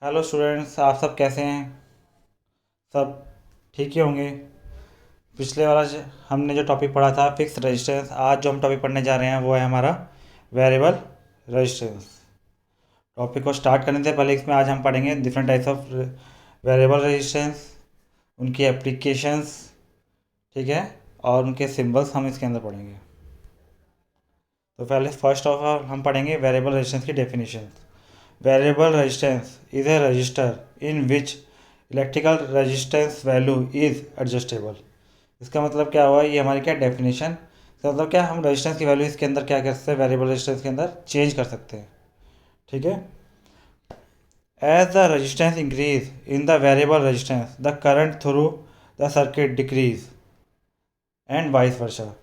Hello students, आप सब कैसे हैं? सब ठीक ही होंगे। पिछले वाला हमने जो टॉपिक पढ़ा था फिक्स रेजिस्टेंस, आज जो हम टॉपिक पढ़ने जा रहे हैं वो है हमारा वेरिएबल रेजिस्टेंस। टॉपिक को स्टार्ट करने से पहले इसमें आज हम पढ़ेंगे different types of variable resistance, उनकी एप्लीकेशंस, ठीक है, और उनके सिंबल्स हम इसके अंदर पढ़ेंगे। तो पहले फर्स्ट ऑफ ऑल हम पढ़ेंगे वेरिएबल रेजिस्टेंस की definition. Variable resistance is a resistor in which electrical resistance value is adjustable। इसका मतलब क्या हुआ, ये हमारी क्या डेफिनेशन, इसका मतलब क्या, हम रेजिस्टेंस की वैल्यू इसके अंदर क्या कर सकते हैं, वेरिएबल रेजिस्टेंस के अंदर चेंज कर सकते हैं, ठीक है। As the resistance increase in the variable resistance the current through the circuit decrease and vice versa.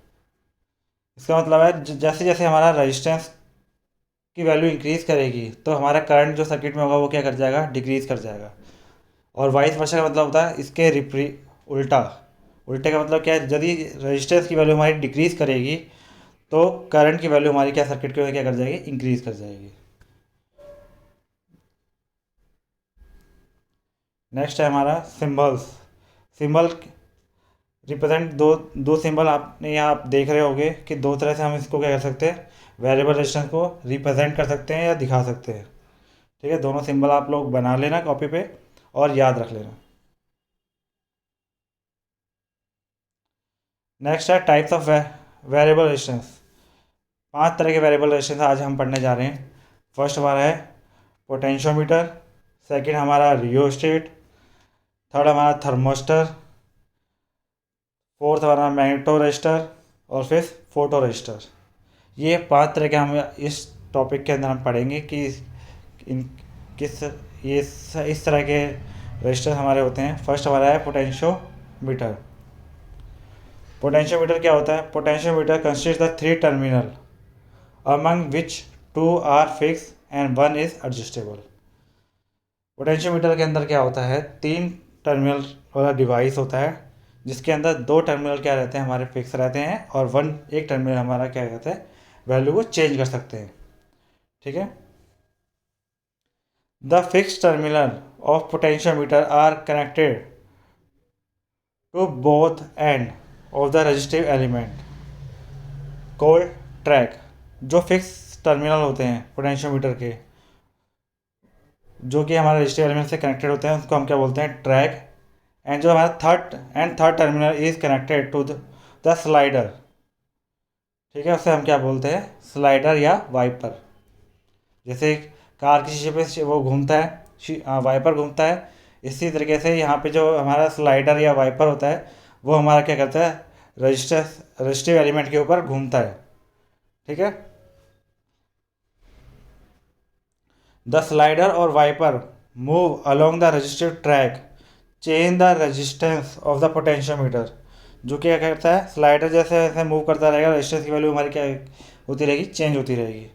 इसका मतलब है जैसे जैसे हमारा रेजिस्टेंस की वैल्यू इंक्रीज करेगी तो हमारा करंट जो सर्किट में होगा वो क्या कर जाएगा, डिक्रीज कर जाएगा। और वाइस वर्सा का मतलब होता है इसके रिप्री उल्टा। उल्टे का मतलब क्या है, यदि रेजिस्टेंस की वैल्यू हमारी डिक्रीज करेगी तो करंट की वैल्यू हमारी क्या सर्किट के क्या कर जाएगी, इंक्रीज कर जाएगी। नेक्स्ट है हमारा सिंबल्स। सिंबल रिप्रेजेंट दो सिंबल आपने यहाँ आप देख रहे होंगे कि दो तरह से हम इसको क्या कर सकते हैं, वेरिएबल रेजिस्टेंस को रिप्रेजेंट कर सकते हैं या दिखा सकते हैं, ठीक है। दोनों सिंबल आप लोग बना लेना कॉपी पे और याद रख लेना। नेक्स्ट है टाइप्स ऑफ वेरिएबल रेजिस्टेंस। 5 तरह के वेरिएबल रेजिस्टेंस आज हम पढ़ने जा रहे हैं। फर्स्ट हमारा है पोटेंशियोमीटर, सेकंड हमारा रियोस्टेट, थर्ड हमारा थर्मोस्टर, फोर्थ हमारा मैग्नेटो रजिस्टर और फिफ्थ फोटो रजिस्टर। ये 5 तरह के हम इस टॉपिक के अंदर हम पढ़ेंगे कि इन किस ये इस तरह के रजिस्टर हमारे होते हैं। फर्स्ट हमारा है पोटेंशियोमीटर। पोटेंशियोमीटर क्या होता है? Potentiometer consist the 3 terminal among which 2 are fixed and 1 is adjustable। Potentiometer के अंदर क्या होता है, 3 टर्मिनल वाला डिवाइस होता है जिसके अंदर 2 टर्मिनल क्या रहते हैं, हमारे फिक्स रहते हैं, और एक टर्मिनल हमारा क्या रहता है, वैल्यू को चेंज कर सकते हैं, ठीक है। The fix terminal of potentiometer are connected to both end of the resistive element called track. जो फिक्स टर्मिनल होते हैं पोटेंशियोमीटर के, जो कि हमारे रजिस्टिव एलिमेंट से कनेक्टेड होते हैं, उसको हम क्या बोलते हैं, ट्रैक। एंड जो हमारा third terminal is connected to the slider, ठीक है, उसे हम क्या बोलते हैं, स्लाइडर या वाइपर। जैसे कार के शीशे पे वो घूमता है, वाइपर घूमता है, इसी तरीके से यहाँ पे जो हमारा स्लाइडर या वाइपर होता है वो हमारा क्या करता है, रजिस्टिव एलिमेंट के ऊपर घूमता है, ठीक है। द स्लाइडर और wiper move along the resistive track change the resistance of the potentiometer. जो क्या करता है, स्लाइडर जैसे जैसे मूव करता रहेगा, रेजिस्टेंस की वैल्यू हमारी क्या होती रहेगी, चेंज होती रहेगी।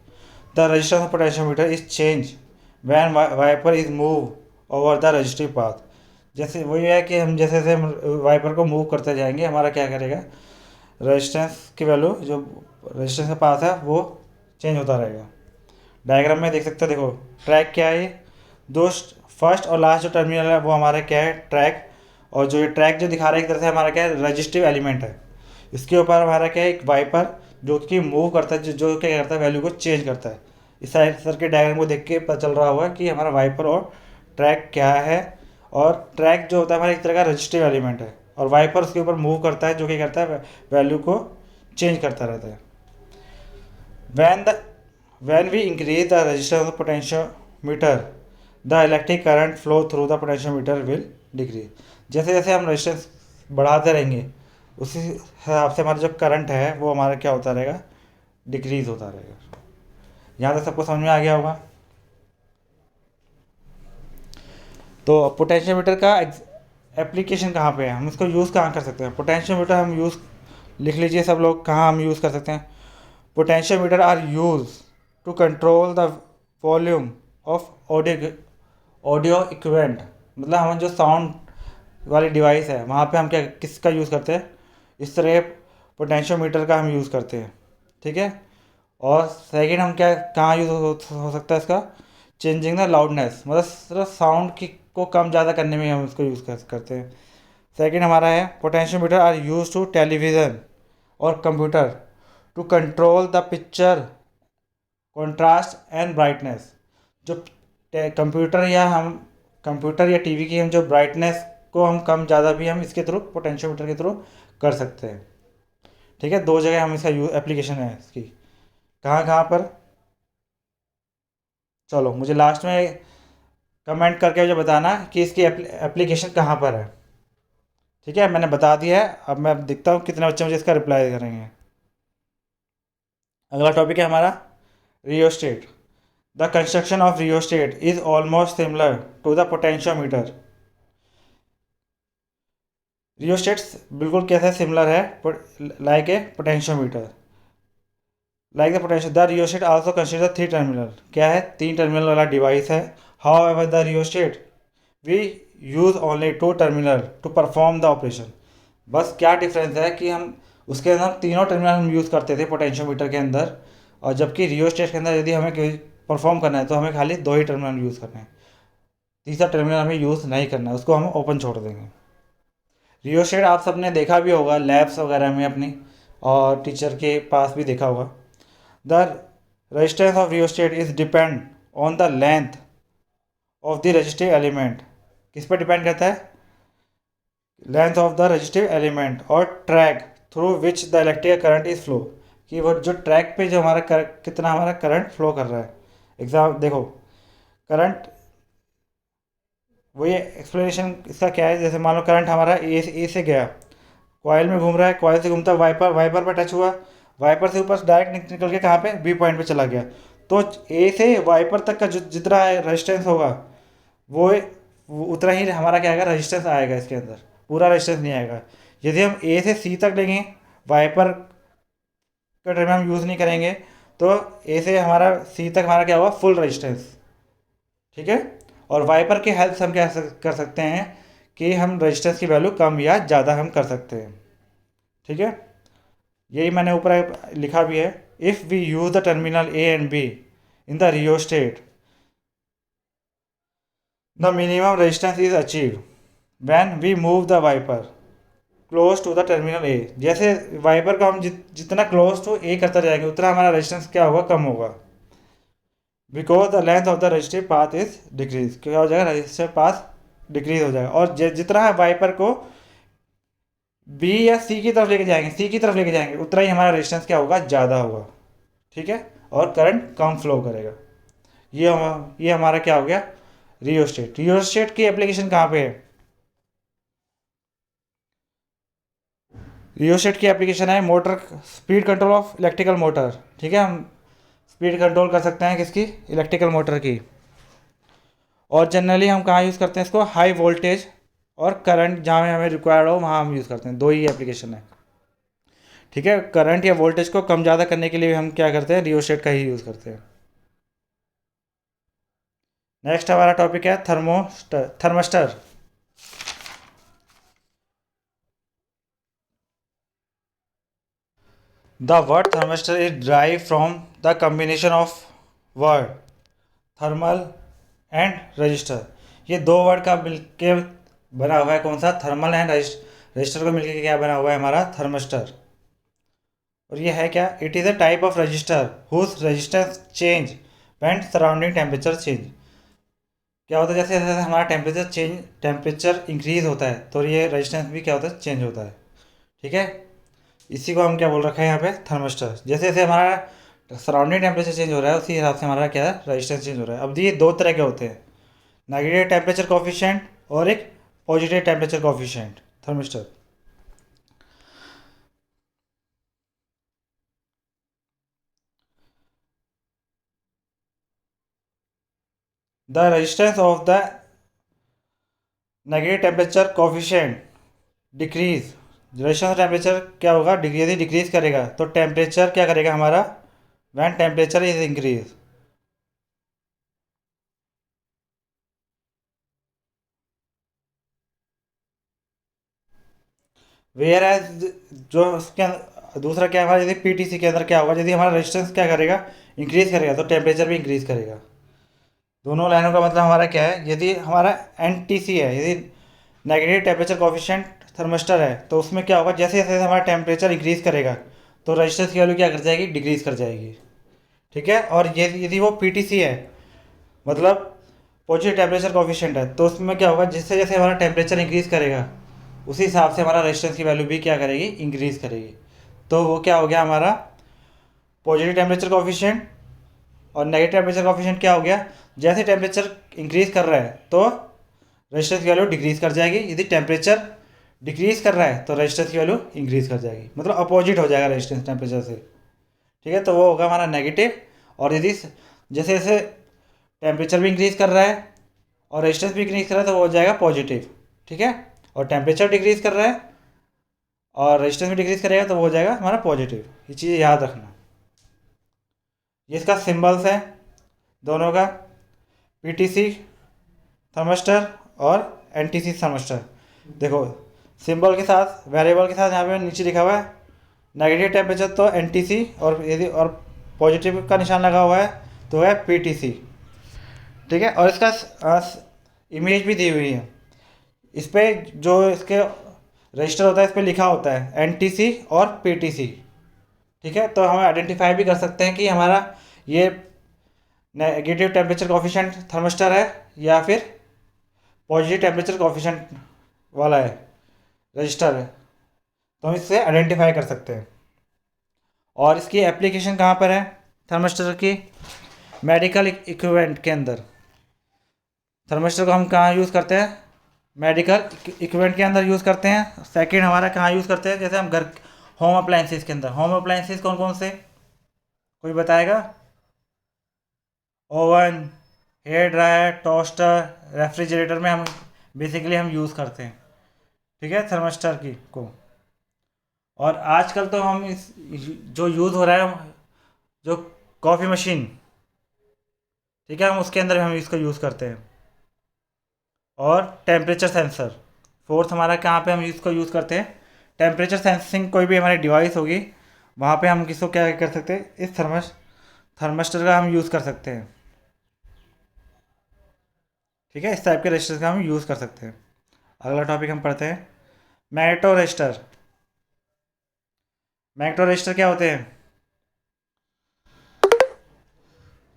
The resistance of potentiometer is change when wiper is move over the resistive path. जैसे वही है कि हम जैसे जैसे वाइपर को मूव करते जाएंगे, हमारा क्या करेगा, रेजिस्टेंस की वैल्यू जो रेजिस्टेंस का पाथ है वो चेंज होता रहेगा। डायग्राम में देख सकते हो, देखो ट्रैक क्या है, ये दो फर्स्ट और लास्ट जो टर्मिनल है वो हमारा क्या है, ट्रैक। और जो ये ट्रैक जो दिखा रहा है एक तरह से हमारा क्या है, रजिस्टिव एलिमेंट है। इसके ऊपर हमारा क्या है, एक वाइपर जो कि मूव करता है, जो क्या करता है, वैल्यू को चेंज करता है। इस सर्किट डायग्राम को देख के पता चल रहा होगा कि हमारा वाइपर और ट्रैक क्या है। और ट्रैक जो होता है हमारा एक तरह का रजिस्टिव एलिमेंट है, और वाइपर उसके ऊपर मूव करता है, जो क्या करता है, वैल्यू को चेंज करता रहता है। When the When we increase the resistance of the potentiometer, the electric current flow through the potentiometer will decrease। जैसे जैसे हम रेजिस्टेंस बढ़ाते रहेंगे उसी हिसाब से हमारा जो करंट है वो हमारा क्या होता रहेगा, डिक्रीज होता रहेगा। यहाँ तक सबको समझ में आ गया होगा। तो पोटेंशियोमीटर का एप्लीकेशन कहाँ पे है, हम इसको यूज़ कहाँ कर सकते हैं। पोटेंशियोमीटर हम यूज़ लिख लीजिए सब लोग, कहाँ हम यूज़ कर सकते हैं। Potentiometer are use to control the volume of audio equipment. मतलब हम जो साउंड वाली डिवाइस है वहाँ पे हम क्या किसका यूज़ करते हैं, इस तरह पोटेंशियोमीटर का हम यूज़ करते हैं, ठीक है। और सेकंड हम क्या कहाँ यूज़ हो सकता है इसका, चेंजिंग द लाउडनेस, मतलब सिर्फ साउंड की को कम ज़्यादा करने में हम इसको यूज़ करते हैं। सेकंड हमारा है potentiometer are use to television और computer to control the picture contrast and brightness. जो कंप्यूटर या हम कंप्यूटर या टीवी की हम जो ब्राइटनेस को हम कम ज़्यादा भी हम इसके थ्रू पोटेंशियोमीटर के थ्रू कर सकते हैं। ठीक है, दो जगह हम इसका एप्लीकेशन है इसकी। कहाँ कहाँ पर, चलो मुझे लास्ट में कमेंट करके मुझे बताना कि इसकी एप्लीकेशन कहाँ पर है। ठीक है, मैंने बता दिया है, अब मैं देखता हूँ कितने बच्चे मुझे इसका रिप्लाई करेंगे। अगला टॉपिक है हमारा rheostat. The construction of rheostat is almost similar to the potentiometer. Rheostat बिल्कुल कैसे सिमिलर है, like a potentiometer. Like the potential the rheostat also consider 3 terminal. क्या है, 3 टर्मिनल वाला डिवाइस है। However the rheostat we use only 2 terminal to perform the operation. बस क्या difference है कि हम उसके अंदर तीनों टर्मिनल हम यूज़ करते थे पोटेंशियोमीटर के अंदर, और जबकि रियोस्टेट के अंदर यदि हमें परफॉर्म करना है तो हमें खाली 2 ही टर्मिनल यूज़ करना है, तीसरा टर्मिनल हमें यूज़ नहीं करना है, उसको हम ओपन छोड़ देंगे। रियोस्टेट आप सबने देखा भी होगा लैब्स वगैरह में अपनी, और टीचर के पास भी देखा होगा। The resistance of rheostat is depend on the length of the resistive element. किस पर डिपेंड करता है, length of the resistive element और track through which the electric current is flow, कि वो जो ट्रैक पे जो हमारा कितना हमारा करंट फ्लो कर रहा है। एग्जाम देखो, करंट वही एक्सप्लेनेशन इसका क्या है, जैसे मान लो करंट हमारा ए से गया, कॉइल में घूम रहा है, कॉइल से घूमता वाइपर वाइपर पर टच हुआ, वाइपर से ऊपर डायरेक्ट निकल के कहाँ पे बी पॉइंट पे चला गया। तो ए से वाइपर तक का जो जितना रेजिस्टेंस होगा वो उतना ही हमारा क्या आएगा, रेजिस्टेंस आएगा इसके अंदर, पूरा रेजिस्टेंस नहीं आएगा। यदि हम ए से सी तक लेंगे, वाइपर का टर्म हम यूज़ नहीं करेंगे, तो ए से हमारा सी तक हमारा क्या होगा, फुल रेजिस्टेंस। ठीक है, और वाइपर की हेल्प से हम क्या कर सकते हैं कि हम रेजिस्टेंस की वैल्यू कम या ज़्यादा हम कर सकते हैं। ठीक है, यही मैंने ऊपर लिखा भी है। If we use the terminal A and B in the rheostat, the minimum resistance is achieve when we move the wiper close to the terminal A. जैसे वाइपर को हम जितना क्लोज टू ए करता जाएंगे उतना हमारा रेजिस्टेंस क्या होगा, कम होगा। Because the length of the resistive path is decrease, क्या हो जाएगा, रजिस्टिव पाथ डिक्रीज हो जाएगा। और जितना हम वाइपर को बी या सी की तरफ लेके जाएंगे, सी की तरफ लेके जाएंगे, उतना ही हमारा रेजिस्टेंस क्या होगा, ज़्यादा होगा। ठीक है, और करंट कम फ्लो करेगा। ये हमारा क्या हो गया, रियोस्टेट। रियोस्टेट की एप्लीकेशन कहाँ पे है, रियोस्टेट की एप्लीकेशन है motor speed control of electrical motor. ठीक है, हम स्पीड कंट्रोल कर सकते हैं किसकी, इलेक्ट्रिकल मोटर की। और जनरली हम कहाँ यूज़ करते हैं इसको, हाई वोल्टेज और करंट जहाँ हमें रिक्वायर्ड हो वहाँ हम यूज़ करते हैं, दो ही एप्लीकेशन है। ठीक है, करंट या वोल्टेज को कम ज़्यादा करने के लिए हम क्या करते हैं, रियोस्टेट का ही यूज़ करते हैं। नेक्स्ट हमारा टॉपिक है thermistor. The word thermistor is derive from the combination of word thermal and resistor. ये दो वर्ड का मिलके बना हुआ है कौन सा, थर्मल एंड रजिस्टर को मिलके क्या बना हुआ है हमारा, थर्मस्टर। और ये है क्या, it is a type of resistor whose resistance change when surrounding temperature change. क्या होता है, जैसे जैसे हमारा टेम्परेचर इंक्रीज होता है तो ये रेजिस्टेंस भी क्या होता है, चेंज होता है। ठीक है, इसी को हम क्या बोल रखे हैं यहाँ पे, थर्मस्टर। जैसे जैसे हमारा सराउंडिंग टेम्परेचर चेंज हो रहा है उसी हिसाब से हमारा क्या है, रेजिस्टेंस चेंज हो रहा है। अब ये दो तरह के होते हैं, नेगेटिव टेम्परेचर कोफिशिएंट और एक positive temperature coefficient thermistor. The resistance of the negative temperature coefficient decrease, resistance temperature क्या होगा, डिक्रीज डिक्रीज करेगा, तो टेम्परेचर क्या करेगा हमारा, when temperature is increase. Whereas जो उसके दूसरा क्या हमारा, यदि पीटीसी के अंदर क्या होगा, यदि हमारा रेजिस्टेंस क्या करेगा, इंक्रीज करेगा, तो टेम्परेचर भी इंक्रीज करेगा। दोनों लाइनों का मतलब हमारा क्या है, यदि हमारा NTC है, यदि नेगेटिव टेम्परेचर कोफिशिएंट थर्मिस्टर है, तो उसमें क्या होगा, जैसे जैसे हमारा टेम्परेचर इंक्रीज़ करेगा तो रजिस्टेंस की वैल्यू क्या कर जाएगी, डिक्रीज़ कर जाएगी। ठीक है। और ये यदि वो PTC है, मतलब पॉजिटिव टेम्परेचर कोफिशिएंट है, तो उसमें क्या होगा, जैसे जैसे हमारा टेम्परेचर इंक्रीज़ करेगा उसी हिसाब से हमारा रेजिस्टेंस की वैल्यू भी क्या करेगी, इंक्रीज़ करेगी। तो वो क्या हो गया हमारा पॉजिटिव टेम्परेचर कोफिशिएंट। और नेगेटिव टेम्परेचर कोफिशिएंट क्या हो गया, जैसे टेम्परेचर इंक्रीज़ कर रहा है तो रेजिस्टेंस की वैल्यू डिक्रीज़ कर जाएगी, यदि टेम्परेचर डिक्रीज़ कर रहा है तो रेजिस्टेंस की वैल्यू इंक्रीज़ कर जाएगी, मतलब अपोजिट हो जाएगा रेजिस्टेंस टेम्परेचर से। ठीक है, तो वो होगा हमारा नेगेटिव। और यदि जैसे जैसे टेम्परेचर भी इंक्रीज़ कर रहा है और रेजिस्टेंस भी इंक्रीज़ कर रहा है तो वो हो जाएगा पॉजिटिव। ठीक है। और टेम्परेचर डिक्रीज़ कर रहा है और रेजिस्टेंस भी डिक्रीज़ करेगा तो वो हो जाएगा हमारा पॉजिटिव। ये चीज़ याद रखना। ये इसका सिंबल्स है दोनों का, PTC थर्मिस्टर और NTC थर्मिस्टर। देखो सिंबल के साथ, वेरिएबल के साथ यहाँ पे नीचे लिखा हुआ है नेगेटिव टेम्परेचर तो NTC, और यदि और पॉजिटिव का निशान लगा हुआ है तो है PTC। ठीक है। और इसका इमेज भी दी हुई है, इस पर जो इसके रजिस्टर होता है इस पर लिखा होता है NTC और PTC। ठीक है, तो हम आइडेंटिफाई भी कर सकते हैं कि हमारा ये नेगेटिव टेम्परेचर कोफिशिएंट थर्मिस्टर है या फिर पॉजिटिव टेम्परेचर कोफिशिएंट वाला है रजिस्टर है, तो हम इससे आइडेंटिफाई कर सकते हैं। और इसकी एप्लीकेशन कहाँ पर है थर्मिस्टर की, मेडिकल इक्विपमेंट के अंदर। थर्मिस्टर को हम कहाँ यूज़ करते हैं, मेडिकल इक्विपमेंट के अंदर यूज़ करते हैं। सेकंड हमारा कहाँ यूज़ करते हैं, जैसे हम घर होम अप्लाइंसेस के अंदर। होम अप्लाइंसेस कौन कौन से, कोई बताएगा? Oven, hair dryer, toaster, refrigerator में हम बेसिकली हम यूज़ करते हैं। ठीक है, थर्मिस्टर की को। और आजकल तो हम इस जो यूज़ हो रहा है जो कॉफ़ी मशीन, ठीक है, हम उसके अंदर हम इसको यूज़ करते हैं। और टेम्परेचर सेंसर, फोर्थ हमारा कहाँ पे हम इसको यूज़ करते हैं, टेम्परेचर सेंसिंग कोई भी हमारी डिवाइस होगी वहाँ पे हम किसको क्या कर सकते हैं, इस थर्मिस्टर का हम यूज़ कर सकते हैं। ठीक है, इस टाइप के रजिस्टर का हम यूज़ कर सकते हैं। अगला टॉपिक हम पढ़ते हैं मैग्नेटो रजिस्टर। मैग्नेटो रजिस्टर क्या होते हैं,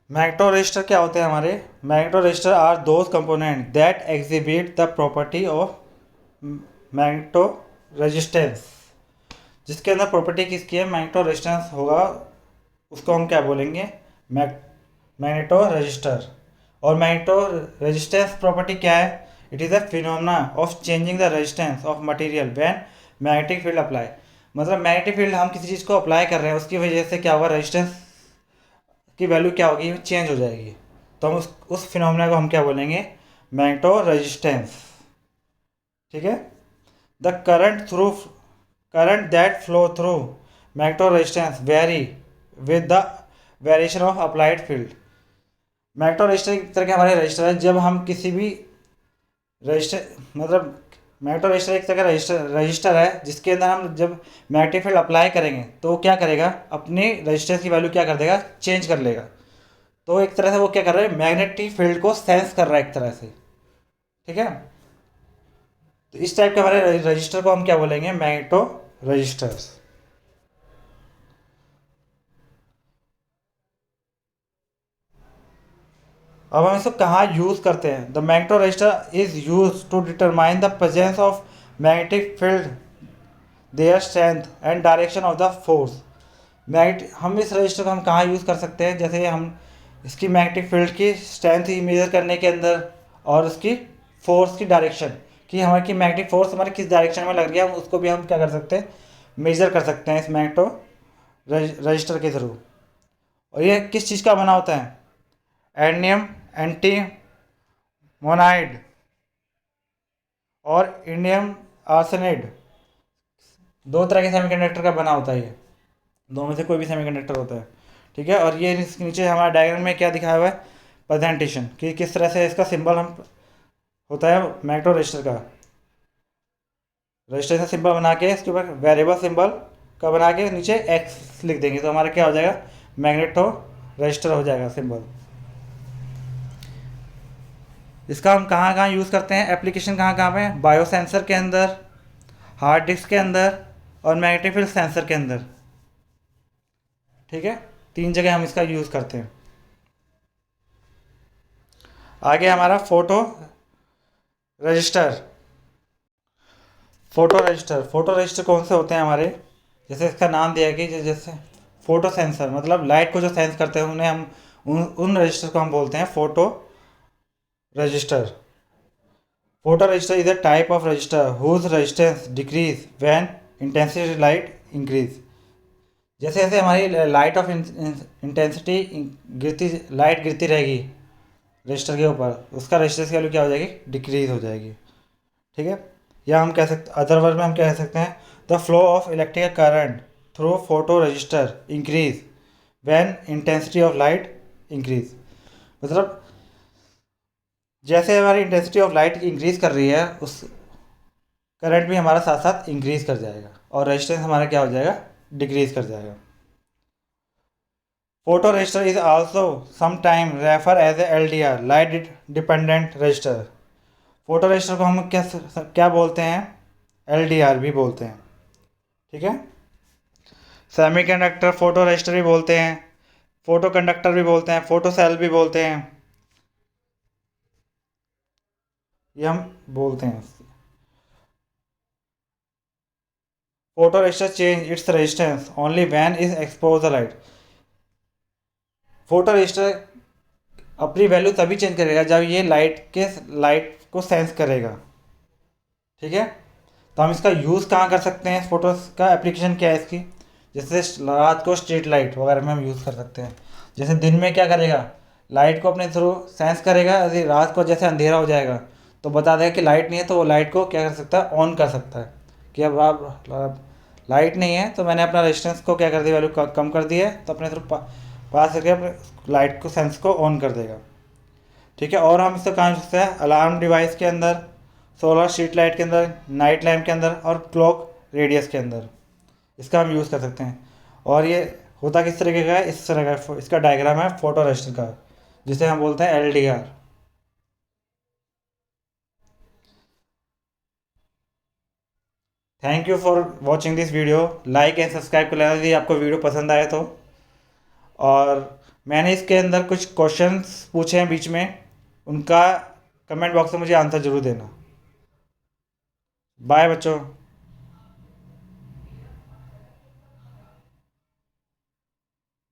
मैग्नेटो रजिस्टर क्या होते हैं हमारे, magneto resistor are those component that exhibit the property of magneto resistance. जिसके अंदर प्रॉपर्टी किसकी है, मैग्नेटो रेजिस्टेंस होगा, उसको हम क्या बोलेंगे, मैग्नेटो रजिस्टर। और मैग्नेटो रेजिस्टेंस प्रॉपर्टी क्या है, it is a phenomena of changing the resistance of material when magnetic field apply. मतलब मैग्नेटिक फील्ड हम किसी चीज़ को अप्लाई कर रहे हैं उसकी वजह से क्या होगा, रेजिस्टेंस की वैल्यू क्या होगी, चेंज हो जाएगी। तो हम उस फिनोमेना को हम क्या बोलेंगे, मैग्नेटो रेजिस्टेंस। ठीक है। The current that flow through magneto resistance very with the variation of applied field. Magneto register एक तरह के हमारे रजिस्टर है, जब हम किसी भी रजिस्टर, मतलब मैग्नेटो रजिस्टर एक तरह का रजिस्टर है जिसके अंदर हम जब मैग्नेटिक फील्ड अप्लाई करेंगे तो वो क्या करेगा, अपनी रजिस्टेंस की वैल्यू क्या कर देगा, चेंज कर लेगा। तो एक तरह से वो क्या कर रहा है, मैग्नेटिक फील्ड को सेंस कर रहा है एक तरह से। ठीक है, तो इस टाइप के हमारे रजिस्टर को हम क्या बोलेंगे, मैग्नेटो रजिस्टर्स। अब हम इसको कहाँ यूज़ करते हैं, the magneto resistor is use to determine the presence of magnetic field, their strength and direction of the force. हम इस रजिस्टर को हम कहाँ यूज़ कर सकते हैं, जैसे हम इसकी मैग्नेटिक फील्ड की स्ट्रेंथ ही मेजर करने के अंदर, और उसकी फोर्स की डायरेक्शन, कि हमारी मैग्नेटिक फोर्स हमारे किस डायरेक्शन में लग रही है, हम उसको भी हम क्या कर सकते हैं, मेजर कर सकते हैं इस मैग्नेटो रजिस्टर के थ्रू। और ये किस चीज़ का बना होता है, एडनियम एंटीमोनाइड और इंडियम आर्सेनाइड, दो तरह के सेमीकंडक्टर का बना होता है ये, दो में से कोई भी सेमीकंडक्टर होता है। ठीक है, और ये इसके नीचे हमारा डायग्राम में क्या दिखाया हुआ है, प्रेजेंटेशन, कि किस तरह से इसका सिंबल हम होता है मैग्नेटो रजिस्टर का। रजिस्टर का सिंबल बना के इसके ऊपर वेरिएबल सिंबल का बना के नीचे एक्स लिख देंगे तो हमारा क्या हो जाएगा, मैग्नेटो रजिस्टर हो जाएगा सिंबल। इसका हम कहाँ कहाँ यूज़ करते हैं, एप्लीकेशन कहाँ कहाँ पे, बायो सेंसर के अंदर, हार्ड डिस्क के अंदर और मैग्नेटिक फील्ड सेंसर के अंदर। ठीक है, 3 जगह हम इसका यूज़ करते हैं। आगे हमारा फोटो रजिस्टर। फोटो रजिस्टर कौन से होते हैं हमारे, जैसे इसका नाम दिया है कि जैसे फोटो सेंसर, मतलब लाइट को जो सेंस करते हैं उन्हें हम उन रजिस्टर को हम बोलते हैं photo resistor. Photo resistor is a type of resistor whose resistance decrease when intensity light increase. जैसे जैसे हमारी लाइट ऑफ इंटेंसिटी गिरती, लाइट गिरती रहेगी रजिस्टर के ऊपर, उसका रजिस्टेंस की वैल्यू क्या हो जाएगी, डिक्रीज हो जाएगी। ठीक है, या हम कह सकते, अदर वर्ड में हम कह सकते हैं the flow of electric current through photo register increase when intensity of light increase. मतलब जैसे हमारी इंटेंसिटी ऑफ लाइट इंक्रीज कर रही है, उस करंट भी हमारा साथ साथ इंक्रीज कर जाएगा और रेजिस्टेंस हमारा क्या हो जाएगा, डिक्रीज कर जाएगा। Photo resistor is also sometime refer as a LDR, light dependent resistor. Photo resistor को हम क्या क्या बोलते हैं, LDR भी बोलते हैं। ठीक है, सेमीकंडक्टर फोटो रजिस्टर भी बोलते हैं, फोटो कंडक्टर भी बोलते हैं, फोटो सेल भी बोलते हैं, ये हम बोलते हैं। Photo register change its resistance only when is expose the light. Photo register अपनी वैल्यू तभी चेंज करेगा जब ये लाइट को सेंस करेगा। ठीक है, तो हम इसका यूज़ कहाँ कर सकते हैं, फोटोज का एप्लीकेशन क्या है इसकी, जैसे रात को स्ट्रीट लाइट वगैरह में हम यूज़ कर सकते हैं। जैसे दिन में क्या करेगा, लाइट को अपने थ्रू सेंस करेगा, यदि रात को जैसे अंधेरा हो जाएगा तो बता देगा कि लाइट नहीं है, तो वो लाइट को क्या कर सकता है, ऑन कर सकता है कि अब आप लाइट नहीं है, तो मैंने अपना रेजिस्टेंस को क्या कर दिया, वैल्यू कम कर दी है, तो अपने थ्रू पास करके अपने लाइट को सेंस को ऑन कर देगा। ठीक है, और हम इससे कहाँ यूज़ सकते हैं, अलार्म डिवाइस के अंदर, सोलर स्ट्रीट लाइट के अंदर, नाइट लैम्प के अंदर और क्लॉक रेडियस के अंदर इसका हम यूज़ कर सकते हैं। और ये होता किस तरीके का है, इस तरह का इसका डायग्राम है फोटो रजिस्टर का, जिसे हम बोलते हैं LDR। Thank you for watching this video, like and subscribe कर लेना यदि आपको वीडियो पसंद आए तो। और मैंने इसके अंदर कुछ क्वेश्चंस पूछे हैं बीच में, उनका कमेंट बॉक्स में मुझे आंसर ज़रूर देना। बाय बच्चों।